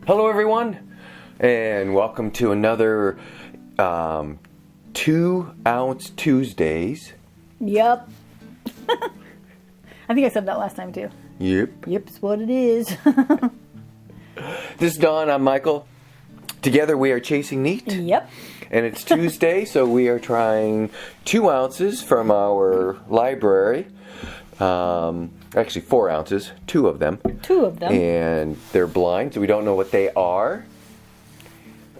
Hello, everyone, and welcome to another 2-ounce Tuesdays. Yep. I think I said that last time too. Yep. Yep's what it is. This is Don. I'm Michael. Together we are chasing neat. Yep. And it's Tuesday, so we are trying 2 ounces from our library. Actually 4 ounces, 2 of them. 2 of them. And they're blind, so we don't know what they are.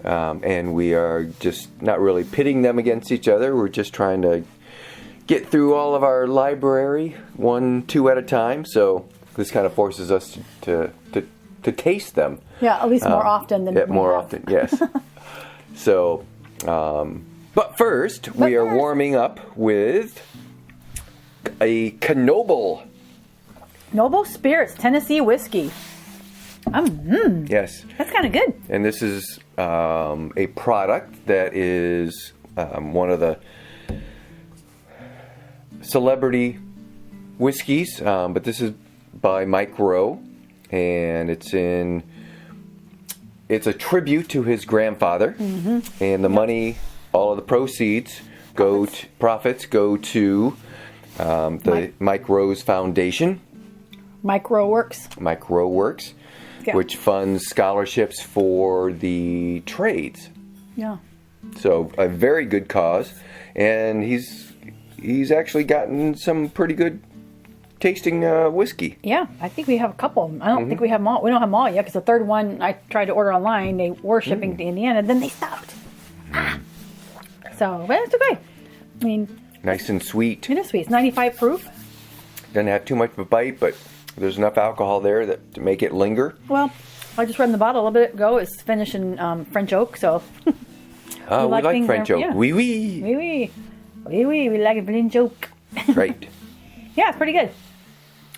And we are just not really pitting them against each other. We're just trying to get through all of our library 1-2 at a time. So this kind of forces us to taste them. Yeah, at least more often than more often, yes. So, but first, we are warming up with a Noble Spirits Tennessee whiskey. Yes. That's kind of good. And this is a product that is one of the celebrity whiskeys, but this is by Mike Rowe, and it's a tribute to his grandfather, and the money, all of the proceeds profits go to the Mike Rowe's Foundation. Mike Rowe Works. Mike Rowe Works, Yeah. which funds scholarships for the trades. Yeah. So a very good cause, and he's actually gotten some pretty good tasting whiskey. Yeah, I think we have a couple of them. I don't think we have them all. We don't have them all yet because the third one I tried to order online. They were shipping to Indiana, then they stopped. So, but it's okay. I mean, Nice and sweet. it is sweet. It's 95 proof. Doesn't have too much of a bite, but there's enough alcohol there to make it linger. Well, I just read in the bottle a little bit ago. It's finished in French oak, so. Oh, we like things French that- oak. yeah. Oui, oui. Oui, oui. Oui, oui, we like French oak. Right. Yeah, it's pretty good.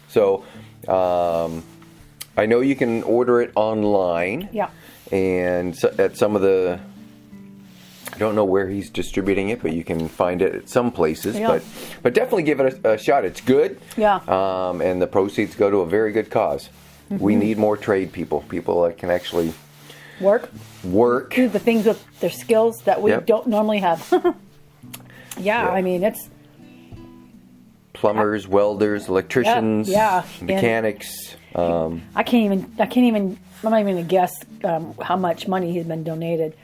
So, I know you can order it online. Yeah. And so at some of the, I don't know where he's distributing it, but you can find it at some places. Yeah. But definitely give it a shot. It's good. Yeah. And the proceeds go to a very good cause. We need more trade people that can actually Work. work. Do the things with their skills that we Yep. don't normally have. Yeah, I mean, it's. Plumbers, welders, electricians, Yeah, mechanics. I'm not even gonna guess how much money he's been donated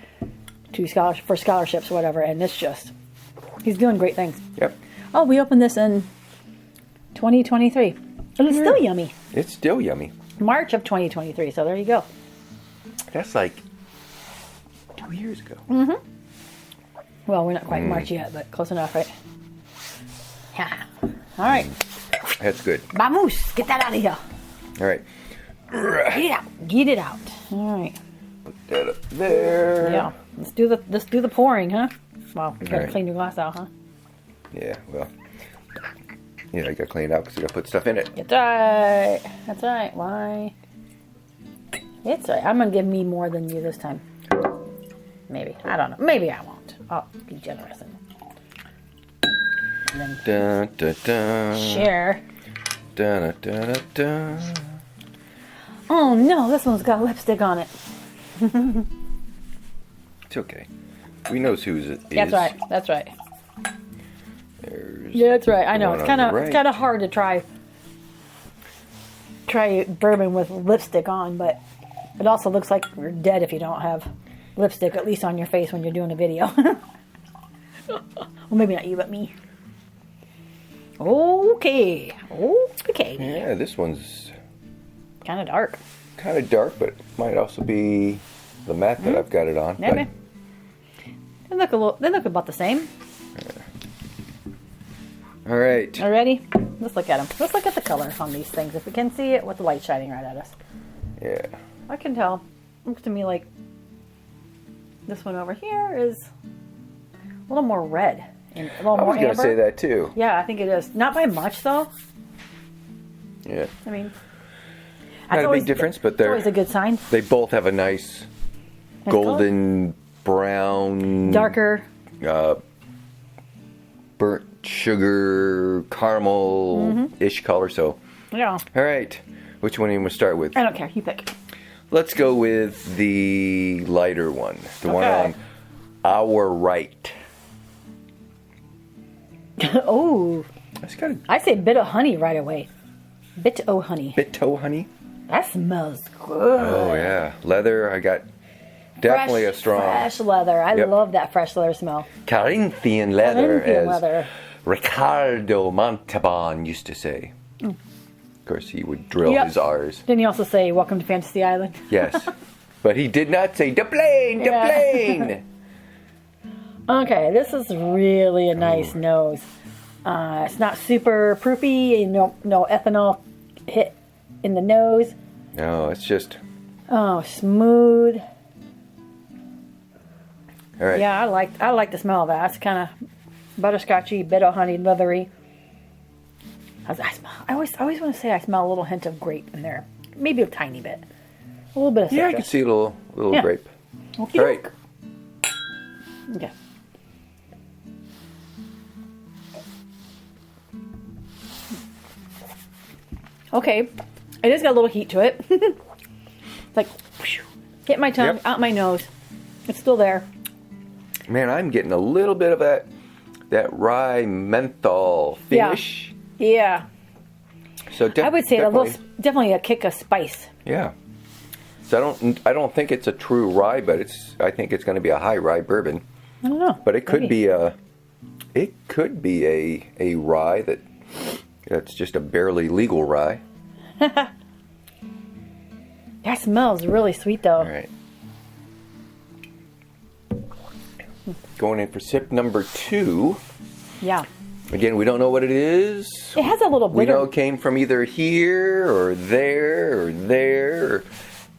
to scholarships or whatever, and it's just, he's doing great things. Yep. Oh, we opened this in 2023. But it's still yummy. It's still yummy. March of 2023, so there you go. That's like 2 years ago. Well, we're not quite March yet, but close enough, right? Yeah. All right. That's good. Vamos, get that out of here. All right. Get it out. Get it out. All right. Put that up there. Yeah. Let's do the pouring, huh? Well, you gotta right. clean your glass out, huh? Yeah, well. You gotta clean it out because you gotta put stuff in it. That's right. That's right. Why? It's right. I'm gonna give me more than you this time. Maybe. I don't know. Maybe I won't. I'll be generous and then Dun, dun, dun. share. Dun, dun, dun, dun. Oh no, this one's got lipstick on it. It's okay. We knows whose it is. That's right. That's right. There's Yeah, that's right. I know. one It's on kind the of right. it's kind of hard to try bourbon with lipstick on, but it also looks like you're dead if you don't have lipstick, at least on your face when you're doing a video. Well, maybe not you, but me. Okay. Okay. Yeah, this one's Kind of dark. kind of dark, but might also be the mat that I've got it on. Maybe. They look about the same. But- all right. Are you ready? Let's look at them. Let's look at the color on these things. If we can see it with the light shining right at us. Yeah. I can tell. Looks to me like this one over here is a little more red. And a little I more was going to amber. say that too. Yeah, I think it is. Not by much, though. Yeah. I mean, Not a big difference, but it's always a good sign. they both have a nice Nice golden brown, Darker. burnt sugar, caramel-ish color. So, Yeah. all right. Which one do you want to start with? I don't care. You pick. Let's go with the lighter one. The one on our right. Oh. That's got a I say bit of honey right away. Bit o' honey. bit of honey. That smells good. Oh, yeah. Leather, I got definitely a strong... Fresh leather. I love that fresh leather smell. Corinthian leather, Corinthian as leather. Ricardo Montalban used to say. Of course, he would drill his R's. Didn't he also say, welcome to Fantasy Island? Yes. But he did not say, the plane, the plane! Okay, this is really a nice nose. It's not super proofy, no ethanol hit in the nose. No, it's just... Oh, smooth. All right. Yeah, I like the smell of that. It's kind of butterscotchy, bit of honey, leathery. I always want to say I smell a little hint of grape in there. Maybe a tiny bit. A little bit of citrus. Yeah, I can see a little grape. Okey All right. doke. Okay. Okay. It has got a little heat to it. It's like, whoosh, hit my tongue, out my nose. It's still there. Man, I'm getting a little bit of that rye menthol finish. Yeah. So I would say definitely a kick of spice. Yeah. So I don't think it's a true rye, but I think it's going to be a high rye bourbon. I don't know. But it could be a rye that's just a barely legal rye. That smells really sweet though. All right. Going in for sip number 2. Yeah. Again, we don't know what it is. It has a little bitter. We know it came from either here or there or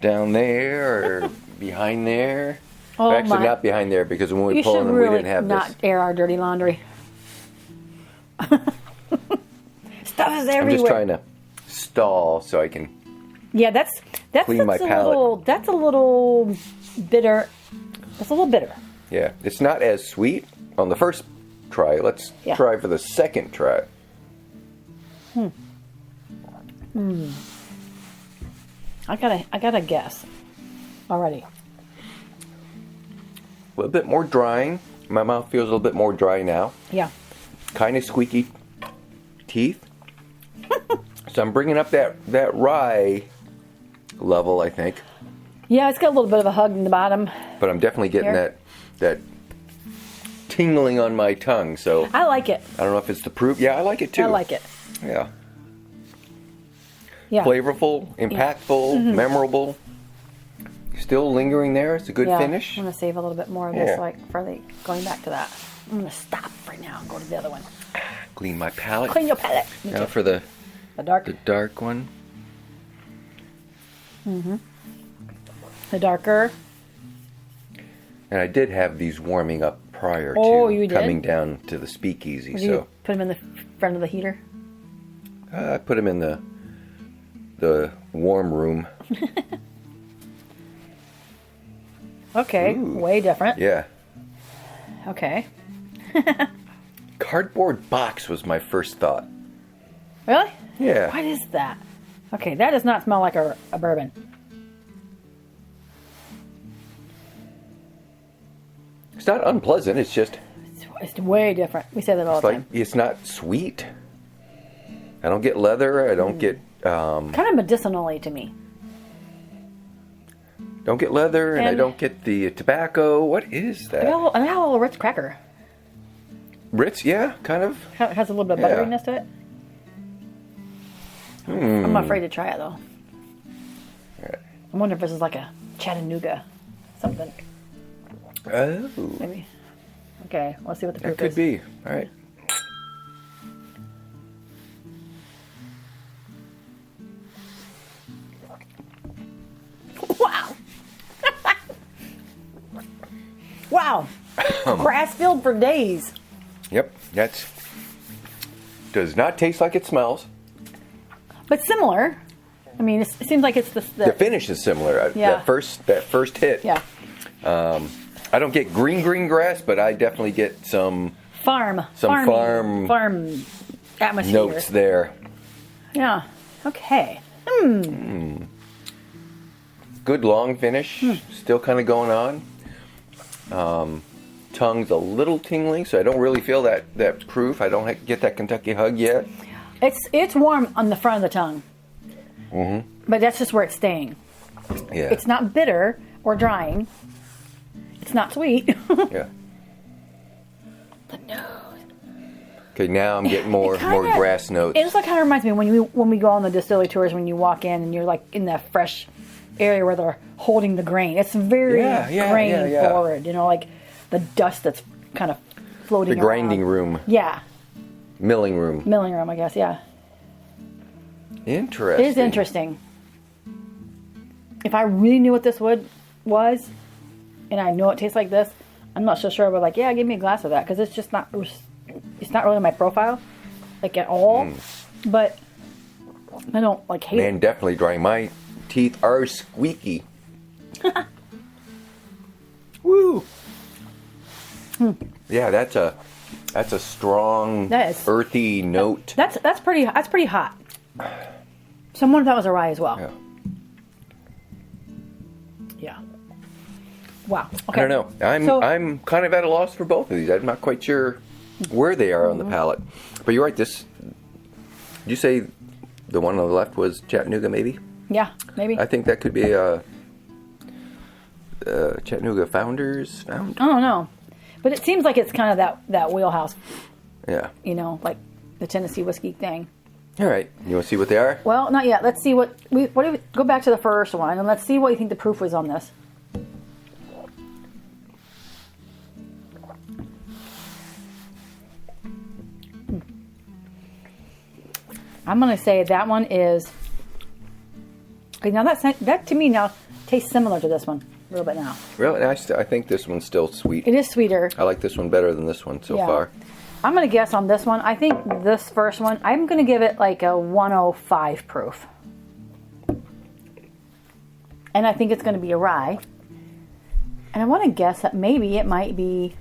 down there or behind there. Oh, actually, not behind there because when we pulled them, really we didn't have not this. air our dirty laundry. Stuff is everywhere. I'm just trying to stall so I can. Yeah, that's clean my palate. That's a little bitter. That's a little bitter. Yeah, it's not as sweet on the first try. Let's try for the second try. I gotta guess already. A little bit more drying. My mouth feels a little bit more dry now. Yeah. Kind of squeaky teeth. So I'm bringing up that rye level, I think. Yeah, it's got a little bit of a hug in the bottom. But I'm definitely getting that tingling on my tongue. So I like it. I don't know if it's the proof. Yeah, I like it too. I like it. Yeah. Yeah. Flavorful, impactful, memorable. Still lingering there. It's a good finish. I'm gonna save a little bit more of this, going back to that. I'm gonna stop right now and go to the other one. Clean my palate. Clean your palate. Now for the dark one. The darker. And I did have these warming up prior you to coming down to the speakeasy. Did you put them in the front of the heater? I put them in the warm room. Okay, way different. Yeah. Okay. Cardboard box was my first thought. Really? Yeah. What is that? Okay, that does not smell like a bourbon. It's not unpleasant. It's just... It's way different. We say that all the time. It's not sweet. I don't get leather. I don't get... kind of medicinally to me. Don't get leather, and I don't get the tobacco. What is that? I got a little Ritz cracker. Ritz, yeah, kind of. It has a little bit of butteriness to it. I'm afraid to try it, though. Right. I wonder if this is like a Chattanooga something. Oh. Maybe. Okay, let's see what the proof That could is. be. All right. Wow. Wow. Grass field for days. Yep, does not taste like it smells. But similar. I mean, it seems like it's the finish is similar. Yeah. That first hit. Yeah. I don't get green grass, but I definitely get some farm atmosphere. notes there. Yeah. Okay. good long finish. Still kind of going on. Tongue's a little tingling, so I don't really feel that proof. I don't get that Kentucky hug yet. It's warm on the front of the tongue. Mm-hmm. But that's just where it's staying. Yeah. It's not bitter or drying. It's not sweet. Yeah. The nose. Okay, now I'm getting more grass notes. It also kind of reminds me when we go on the distillery tours, when you walk in and you're like in that fresh area where they're holding the grain. It's very grain forward. You know, like the dust that's kind of floating The grinding around. room. Yeah. Milling room. Milling room, I guess, yeah. Interesting. It is interesting. If I really knew what this wood was, and I know it tastes like this, I'm not so sure, but like, yeah, give me a glass of that, because it's just not, it's not really my profile, like at all. But I don't like hate it. Definitely dry. My teeth are squeaky. Woo. Yeah, that's a strong, earthy note. That's pretty hot. Someone thought it was a rye as well. Yeah. Yeah. Wow. Okay. I don't know. I'm kind of at a loss for both of these. I'm not quite sure where they are on the palate. But you're right. Did you say the one on the left was Chattanooga? Maybe. Yeah, maybe. I think that could be Chattanooga Founders. I don't know, but it seems like it's kind of that wheelhouse. Yeah. You know, like the Tennessee whiskey thing. All right. You want to see what they are? Well, not yet. Let's see what do we go back to the first one and let's see what you think the proof was on this. I'm gonna say that one is okay. Now that to me now tastes similar to this one a little bit now. Really? I think this one's still sweet. It is sweeter. I like this one better than this one so far. I'm going to guess on this one. I think this first one, I'm going to give it like a 105 proof. And I think it's going to be a rye. And I want to guess that maybe it might be,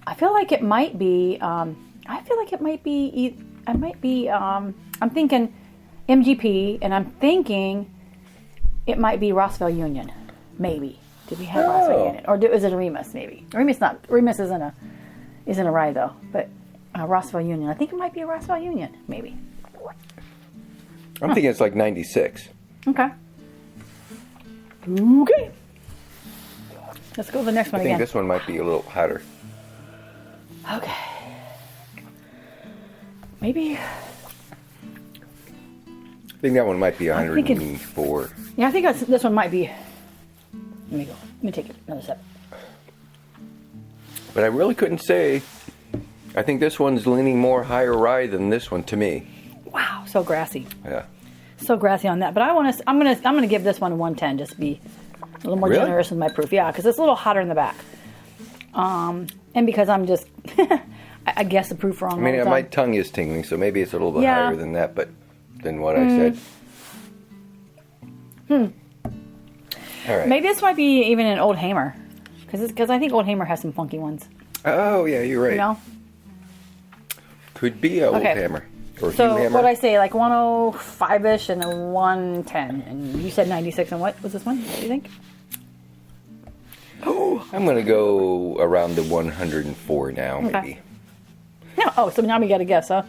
I feel like it might be, I'm thinking MGP, and I'm thinking it might be Rossville Union. Maybe. Did we have Rossville Union? Or is it a Remus, maybe? Remus isn't a rye, though. But Rossville Union. I think it might be a Rossville Union, maybe. I'm thinking it's like 96. Okay. Okay. Let's go to the next one again. I think this one might be a little hotter. Okay. Maybe. I think that one might be 104. Yeah, I think this one might be. Let me take another sip. But I really couldn't say. I think this one's leaning more higher rye than this one to me. Wow, so grassy. Yeah. So grassy on that. But I'm gonna give this one a 110 just to be a little more generous with my proof. Yeah, because it's a little hotter in the back. And because I'm just I guess the proof wrong. I mean, my tongue is tingling, so maybe it's a little bit higher than that, but than what I said. All right. Maybe this might be even an Old Hammer, because I think Old Hammer has some funky ones. Oh yeah, you're right. You know, could be a Old Hammer or so Hugh Hammer. What I say, like 105ish and a 110, and you said 96. And what was this one? What do you think? I'm gonna go around the 104 now, maybe. Okay. No, so now we got to guess, huh?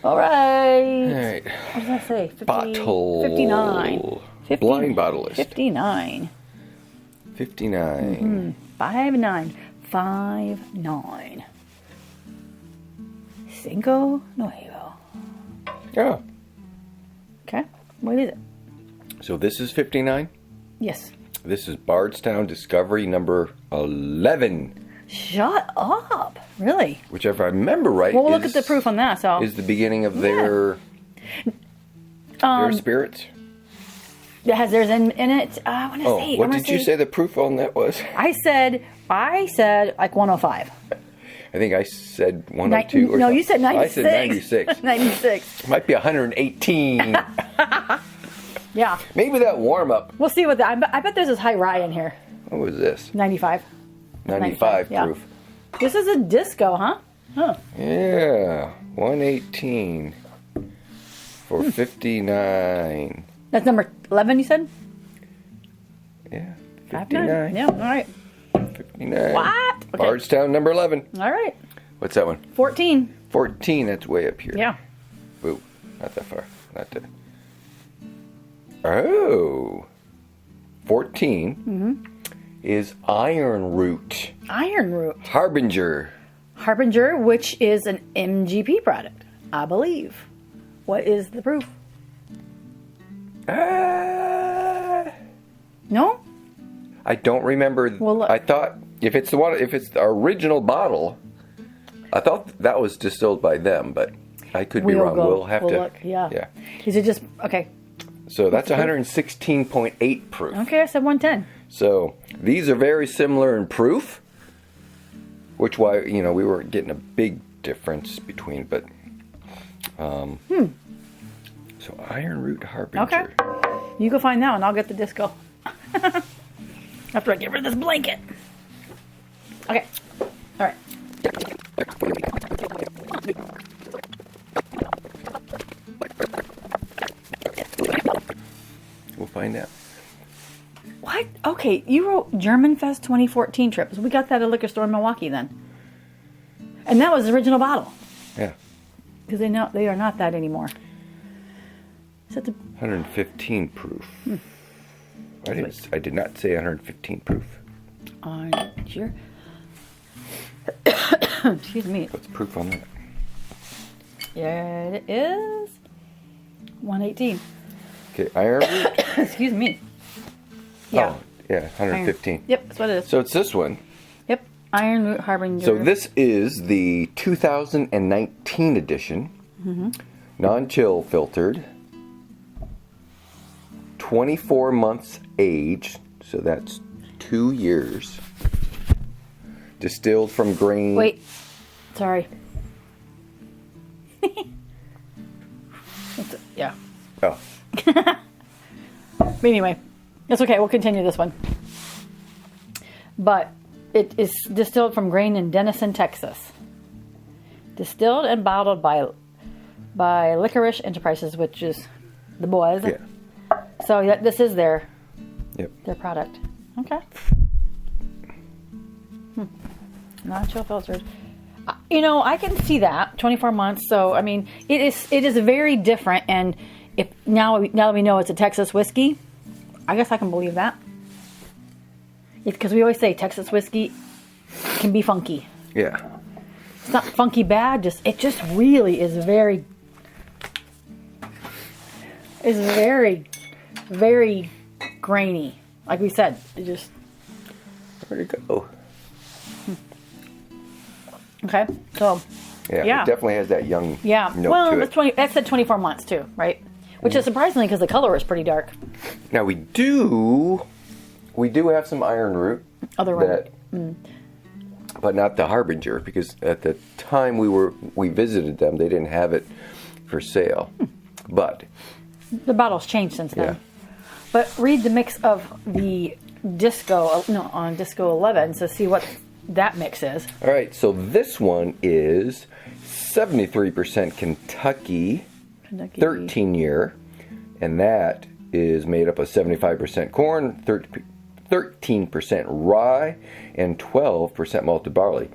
All right. All right. What did I say? 50, Bottle. 59. 50, Blind bottlist. 59. 59. 59. Cinco Nuevo. Oh. Okay. What is it? So this is 59? Yes. This is Bardstown Discovery number 11. Shut up. Really? Which, if I remember right, Well, we'll look at the proof on that. So is the beginning of their spirits. It has theirs in it. I want to say. What did you say the proof on that was? I said like 105. I think I said 102 or no, something. you said 96. I said 96. 96. Might be 118. Yeah. Maybe that warm up. We'll see what that. I bet there's this high rye in here. What was this? 95. 95 yeah. proof. This is a disco, huh? Huh. Yeah. 118 for 59. That's number 11, you said? Yeah. 59. Yeah, all right. 59. What? Okay. Bardstown, number 11. All right. What's that one? 14. 14. That's way up here. Yeah. Whoa. Not that far. Not that. Oh. 14 is Ironroot Ironroot Harbinger. Harbinger, which is an MGP product, I believe. What is the proof? No? I don't remember. Well, look. I thought if it's the original bottle, I thought that was distilled by them, but I could be wrong. We'll have to look. Yeah. Yeah. Is it just okay? So that's 116.8 proof. Okay, I said 110. So these are very similar in proof, which why we weren't getting a big difference between, but so Ironroot Harbinger. Okay. You go find that one. I'll get the disco. After I get rid of this blanket. Okay. All right. We'll find out. What? Okay, you wrote German Fest 2014 trip. So we got that at a liquor store in Milwaukee then. And that was the original bottle. Yeah. Because they are not that anymore. Is that the 115 proof. I did not say 115 proof. Sure. Excuse me. What's proof on that? Yeah, it is 118. Okay, Ironroot. Excuse me. Yeah. Oh, yeah, 115. Yep, that's what it is. So it's this one. Yep, Ironroot Harbinger. So this is the 2019 edition. Non-chill filtered. 24 months age. So that's 2 years. Distilled from grain. Wait, sorry. Yeah. Oh. But anyway, it's okay. We'll continue this one. But it is distilled from grain in Denison, Texas. Distilled and bottled by Licorice Enterprises, which is the boys. Yeah. So this is their product. Okay. Non-chill filtered. I can see that 24 months. So I mean, it is very different. And if now that we know it's a Texas whiskey, I guess I can believe that. Because we always say Texas whiskey can be funky. Yeah. It's not funky bad. It just really is very very grainy. Like we said, it just. Where'd it go? Okay, so. Yeah, it definitely has that young note to it. That said 24 months too, right? Which is surprisingly because the color is pretty dark. Now we do have some Ironroot. Other one. But not the Harbinger, because at the time we visited them, they didn't have it for sale. But the bottle's changed since then. Yeah. But read the mix of the Disco 11 to see what that mix is. all right, so this one is 73% Kentucky, 13 year, and that is made up of 75% corn, 13% rye, and 12% malted barley.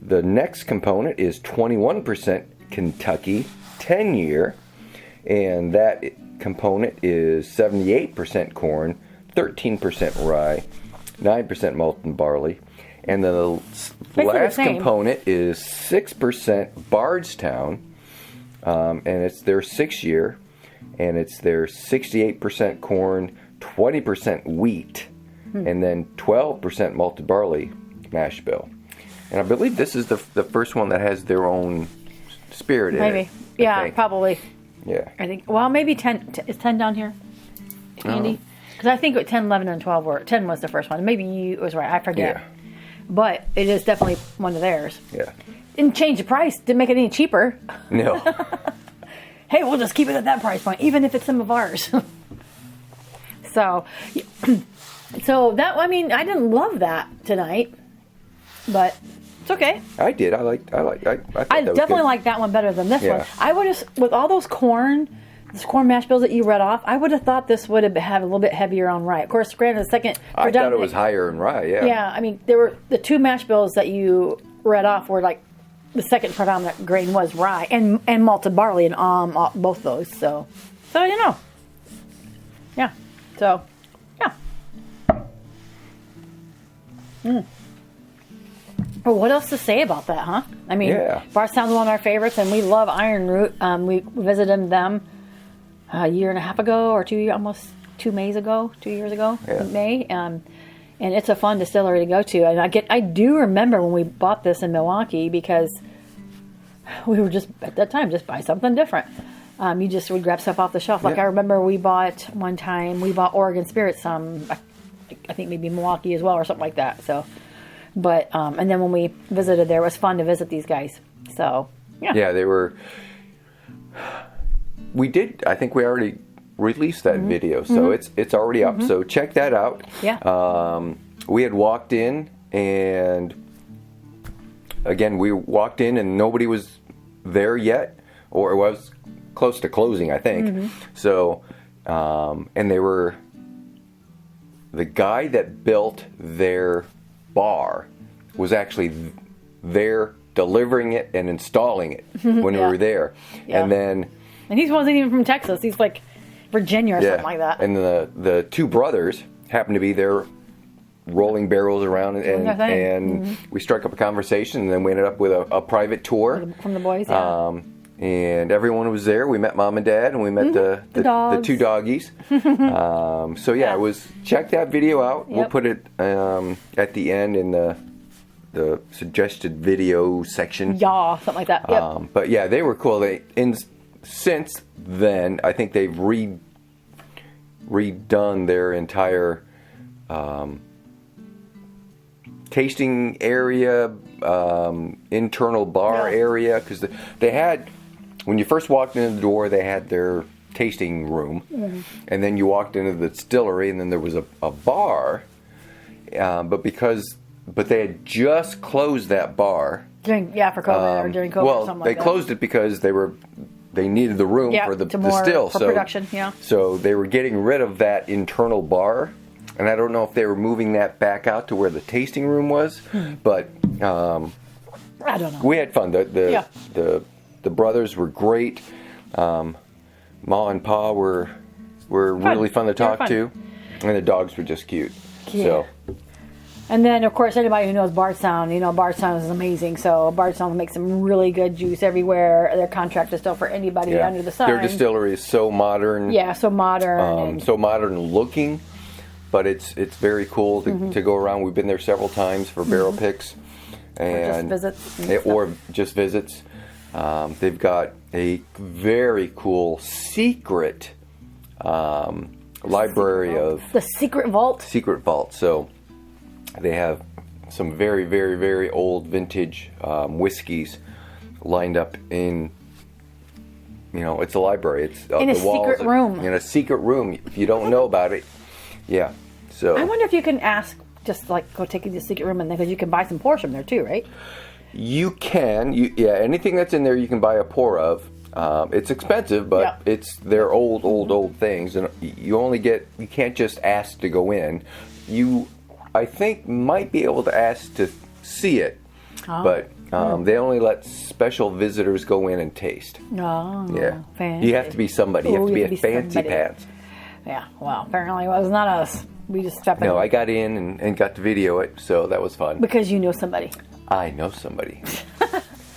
The next component is 21% Kentucky, 10 year, and that component is 78% corn, 13% rye, 9% malted barley. And then the last component is 6% Bardstown, and it's their 6 year, and it's their 68% corn, 20% wheat, and then 12% malted barley mash bill. And I believe this is the first one that has their own spirit in it. Maybe. Yeah, probably. Yeah. I think, well, maybe 10. Is 10 down here? Andy? Because I think 10, 11, and 12 were, 10 was the first one. Maybe you was right. I forget. Yeah. But it is definitely one of theirs. Yeah. Didn't change the price. Didn't make it any cheaper. No. Hey, we'll just keep it at that price point, even if it's some of ours. So that, I mean, I didn't love that tonight, but it's okay. I thought I that was definitely good. like that one better than this Yeah. one. I would have, with all those corn This corn mash bills that you read off, I would have thought this would have had a little bit heavier on rye. Of course, granted, the second I thought it was higher in rye. Yeah. Yeah, I mean, there were the 2 mash bills that you read off were like the second predominant grain was rye and malted barley in both those. So you know, yeah. So yeah. Well, what else to say about that, huh? I mean, Bardstown's one of our favorites, and we love Ironroot. We visited them a year and a half ago, or almost 2 years ago, in May. And it's a fun distillery to go to. And I do remember when we bought this in Milwaukee, because we were just at that time just buy something different. You just would grab stuff off the shelf. Like I remember we bought Oregon Spirits. I think maybe Milwaukee as well, or something like that. So. But and then when we visited there, it was fun to visit these guys. So yeah. Yeah, they were. We did. I think we already released that video, so it's already up. So check that out. Yeah. We had walked in, and again, we walked in, and nobody was there yet, or it was close to closing, I think. So, and they were the guy that built their bar was actually there delivering it and installing it when we were there. And then he wasn't even from Texas. He's like Virginia or something like that. And the 2 brothers happened to be there rolling barrels around, and we struck up a conversation, and then we ended up with a private tour from the boys. And everyone was there. We met Mom and Dad, and we met the 2 doggies. So it was. Check that video out. We'll put it at the end in the suggested video section. Yeah, something like that. Yep. But yeah, they were cool. Since then, I think they've redone their entire tasting area, internal bar area, because they had. When you first walked in the door, they had their tasting room, and then you walked into the distillery, and then there was a bar. But they had just closed that bar for COVID or during COVID. Well, or something they like closed it because they needed the room for the distill. For production. So they were getting rid of that internal bar, and I don't know if they were moving that back out to where the tasting room was, but I don't know. We had fun. The brothers were great. Ma and Pa were really fun to talk to, and the dogs were just cute. Yeah. So. And then, of course, anybody who knows Bardstown, Bardstown is amazing. So Bardstown makes some really good juice everywhere. Their contract is still for anybody under the sun. Their distillery is so modern. Yeah, so modern. So modern looking, but it's very cool to go around. We've been there several times for barrel picks. And or just visits. They've got a very cool secret library of the secret vault. So they have some very, very, very old vintage whiskeys lined up in. It's a library. It's in a secret room. In a secret room. If you don't know about it, yeah. So I wonder if you can ask. Just like go take you to the secret room, and then because you can buy some pours from there too, right? You can, anything that's in there you can buy a pour of. It's expensive, but it's their old things, and you can't just ask to go in. You, I think, might be able to ask to see it, but they only let special visitors go in and taste. Oh, yeah. Fancy. You have to be somebody. You have to be a fancy pants. Yeah. Well, apparently it was not us. We just stepped in. No, I got in and got to video it, so that was fun. Because you know somebody. I know somebody.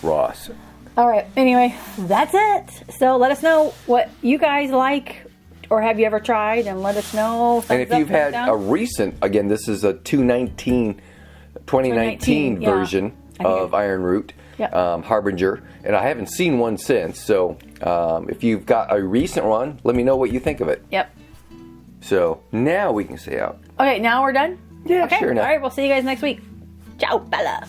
Ross. All right. Anyway, that's it. So let us know what you guys like, or have you ever tried, and let us know. And if you've had a recent, again, this is a 2019 version of Ironroot Harbinger, and I haven't seen one since. So if you've got a recent one, let me know what you think of it. Yep. So now we can say out. Okay, now we're done? Yeah, okay. sure enough. All right, we'll see you guys next week. Ciao, Bella.